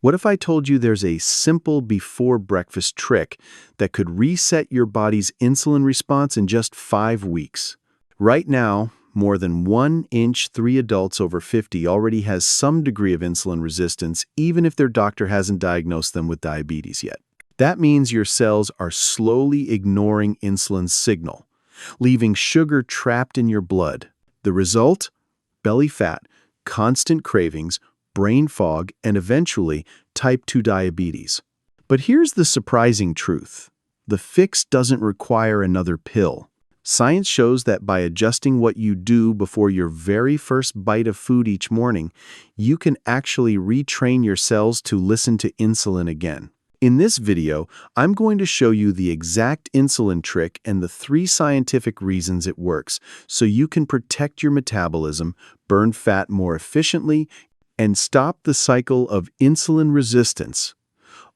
What if I told you there's a simple before breakfast trick that could reset your body's insulin response in just 5 weeks? Right now, more than 1 in 3 adults over 50 already has some degree of insulin resistance, even if their doctor hasn't diagnosed them with diabetes yet. That means your cells are slowly ignoring insulin's signal, leaving sugar trapped in your blood. The result? Belly fat, constant cravings, brain fog, and eventually type 2 diabetes. But here's the surprising truth. The fix doesn't require another pill. Science shows that by adjusting what you do before your very first bite of food each morning, you can actually retrain your cells to listen to insulin again. In this video, I'm going to show you the exact insulin trick and the 3 scientific reasons it works, so you can protect your metabolism, burn fat more efficiently, and stop the cycle of insulin resistance,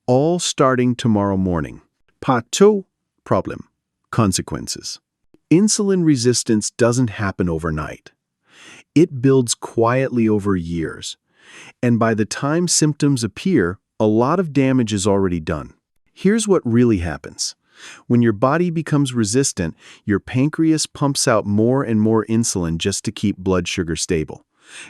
all starting tomorrow morning. Part 2. Problem. Consequences. Insulin resistance doesn't happen overnight. It builds quietly over years, and by the time symptoms appear, a lot of damage is already done. Here's what really happens. When your body becomes resistant, your pancreas pumps out more and more insulin just to keep blood sugar stable.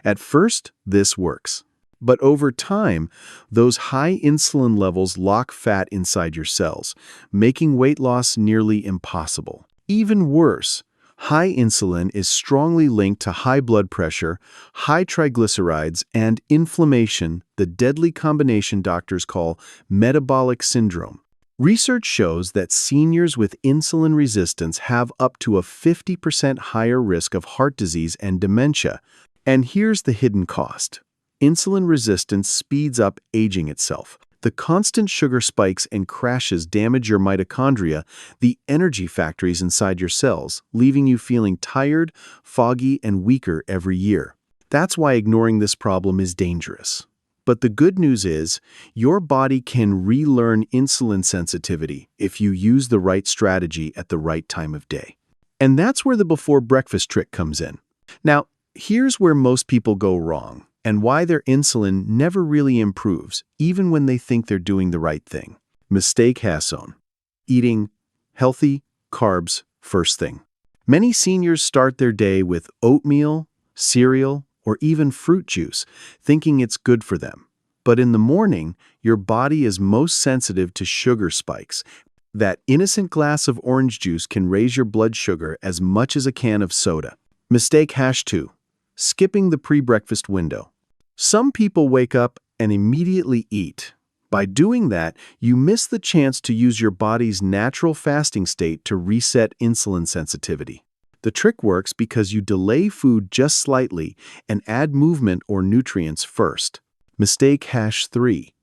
At first, this works. But over time, those high insulin levels lock fat inside your cells, making weight loss nearly impossible. Even worse, high insulin is strongly linked to high blood pressure, high triglycerides, and inflammation, the deadly combination doctors call metabolic syndrome. Research shows that seniors with insulin resistance have up to a 50% higher risk of heart disease and dementia. And here's the hidden cost. Insulin resistance speeds up aging itself. The constant sugar spikes and crashes damage your mitochondria, the energy factories inside your cells, leaving you feeling tired, foggy, and weaker every year. That's why ignoring this problem is dangerous. But the good news is, your body can relearn insulin sensitivity if you use the right strategy at the right time of day. And that's where the before breakfast trick comes in. Now, here's where most people go wrong, and why their insulin never really improves, even when they think they're doing the right thing. Mistake Hasson. Eating healthy carbs first thing. Many seniors start their day with oatmeal, cereal, or even fruit juice, thinking it's good for them. But in the morning, your body is most sensitive to sugar spikes. That innocent glass of orange juice can raise your blood sugar as much as a can of soda. Mistake #2. Skipping the pre-breakfast window. Some people wake up and immediately eat. By doing that, you miss the chance to use your body's natural fasting state to reset insulin sensitivity. The trick works because you delay food just slightly and add movement or nutrients first. Mistake #3.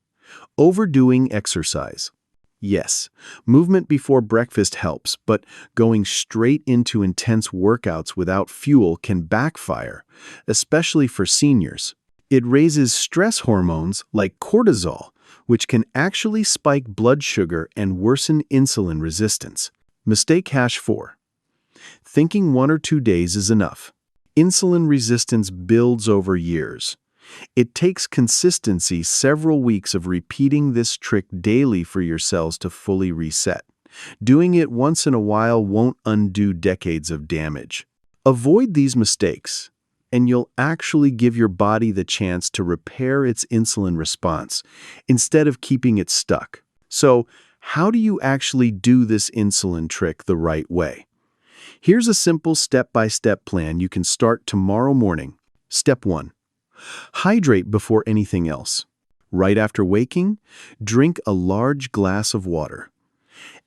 Overdoing exercise. Yes, movement before breakfast helps, but going straight into intense workouts without fuel can backfire, especially for seniors. It raises stress hormones like cortisol, which can actually spike blood sugar and worsen insulin resistance. Mistake #4. Thinking 1 or 2 days is enough. Insulin resistance builds over years. It takes consistency, several weeks of repeating this trick daily for your cells to fully reset. Doing it once in a while won't undo decades of damage. Avoid these mistakes, and you'll actually give your body the chance to repair its insulin response instead of keeping it stuck. So, how do you actually do this insulin trick the right way? Here's a simple step-by-step plan you can start tomorrow morning. Step 1. Hydrate before anything else. Right after waking, drink a large glass of water.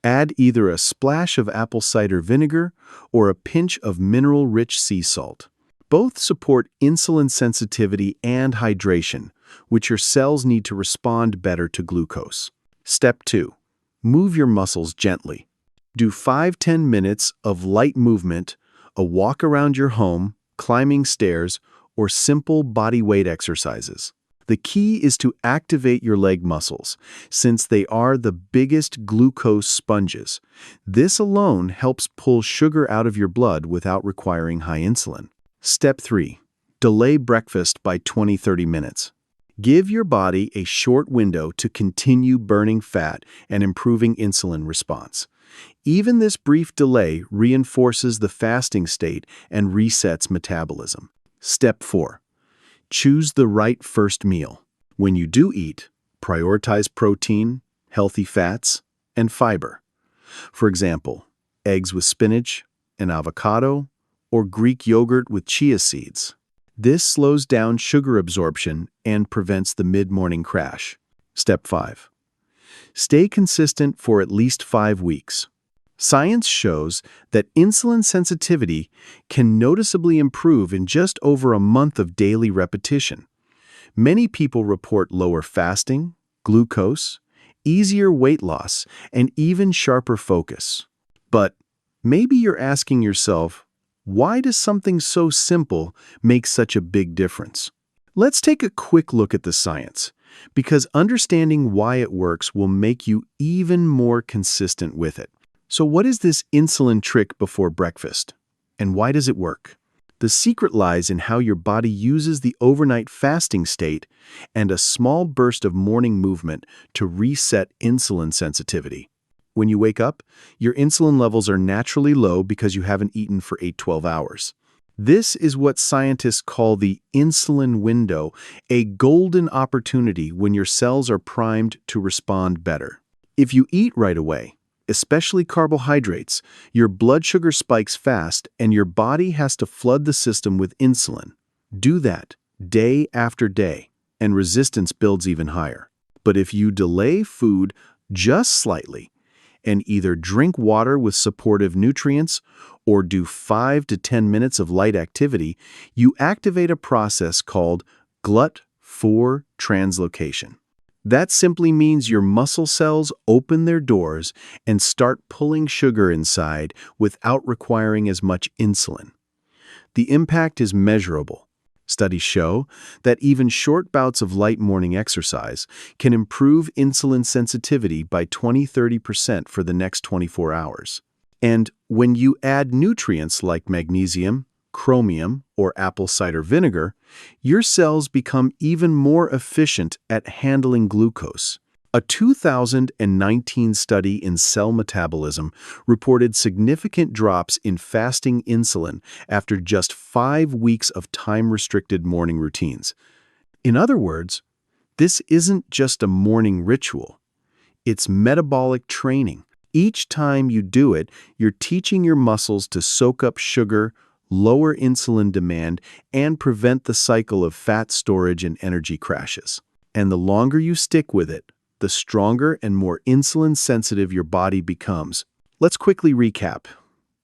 Add either a splash of apple cider vinegar or a pinch of mineral-rich sea salt. Both support insulin sensitivity and hydration, which your cells need to respond better to glucose. Step 2. Move your muscles gently. Do 5–10 minutes of light movement, a walk around your home, climbing stairs, or simple body weight exercises. The key is to activate your leg muscles, since they are the biggest glucose sponges. This alone helps pull sugar out of your blood without requiring high insulin. Step 3. Delay breakfast by 20–30 minutes. Give your body a short window to continue burning fat and improving insulin response. Even this brief delay reinforces the fasting state and resets metabolism. Step 4. Choose the right first meal. When you do eat, prioritize protein, healthy fats, and fiber. For example, eggs with spinach, an avocado, or Greek yogurt with chia seeds. This slows down sugar absorption and prevents the mid-morning crash. Step 5. Stay consistent for at least 5 weeks. Science shows that insulin sensitivity can noticeably improve in just over a month of daily repetition. Many people report lower fasting, glucose, easier weight loss, and even sharper focus. But maybe you're asking yourself, why does something so simple make such a big difference? Let's take a quick look at the science, because understanding why it works will make you even more consistent with it. So what is this insulin trick before breakfast? And why does it work? The secret lies in how your body uses the overnight fasting state and a small burst of morning movement to reset insulin sensitivity. When you wake up, your insulin levels are naturally low because you haven't eaten for 8–12 hours. This is what scientists call the insulin window, a golden opportunity when your cells are primed to respond better. If you eat right away, especially carbohydrates, your blood sugar spikes fast and your body has to flood the system with insulin. Do that day after day, and resistance builds even higher. But if you delay food just slightly and either drink water with supportive nutrients or do 5 to 10 minutes of light activity, you activate a process called GLUT4 translocation. That simply means your muscle cells open their doors and start pulling sugar inside without requiring as much insulin. The impact is measurable. Studies show that even short bouts of light morning exercise can improve insulin sensitivity by 20–30% for the next 24 hours. And when you add nutrients like magnesium, chromium, or apple cider vinegar, your cells become even more efficient at handling glucose. A 2019 study in Cell Metabolism reported significant drops in fasting insulin after just 5 weeks of time-restricted morning routines. In other words, this isn't just a morning ritual. It's metabolic training. Each time you do it, you're teaching your muscles to soak up sugar, lower insulin demand, and prevent the cycle of fat storage and energy crashes. And the longer you stick with it, the stronger and more insulin-sensitive your body becomes. Let's quickly recap.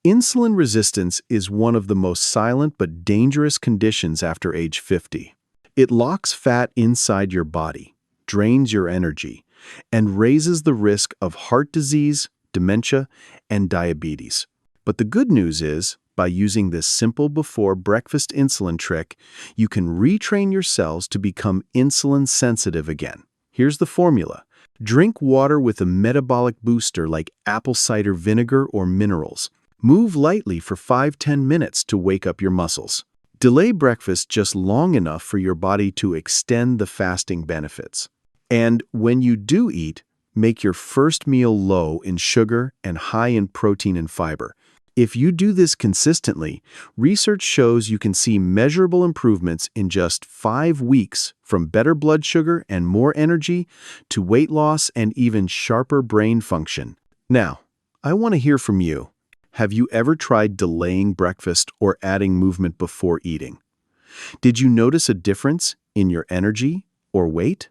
Insulin resistance is one of the most silent but dangerous conditions after age 50. It locks fat inside your body, drains your energy, and raises the risk of heart disease, dementia, and diabetes. But the good news is, by using this simple before-breakfast insulin trick, you can retrain your cells to become insulin-sensitive again. Here's the formula. Drink water with a metabolic booster like apple cider vinegar or minerals. Move lightly for 5–10 minutes to wake up your muscles. Delay breakfast just long enough for your body to extend the fasting benefits. And when you do eat, make your first meal low in sugar and high in protein and fiber. If you do this consistently, research shows you can see measurable improvements in just 5 weeks, from better blood sugar and more energy to weight loss and even sharper brain function. Now, I want to hear from you. Have you ever tried delaying breakfast or adding movement before eating? Did you notice a difference in your energy or weight?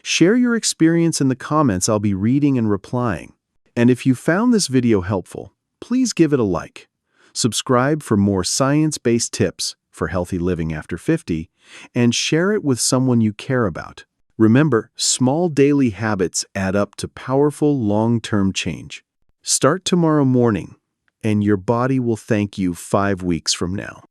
Share your experience in the comments. I'll be reading and replying. And if you found this video helpful, please give it a like. Subscribe for more science-based tips for healthy living after 50, and share it with someone you care about. Remember, small daily habits add up to powerful long-term change. Start tomorrow morning, and your body will thank you 5 weeks from now.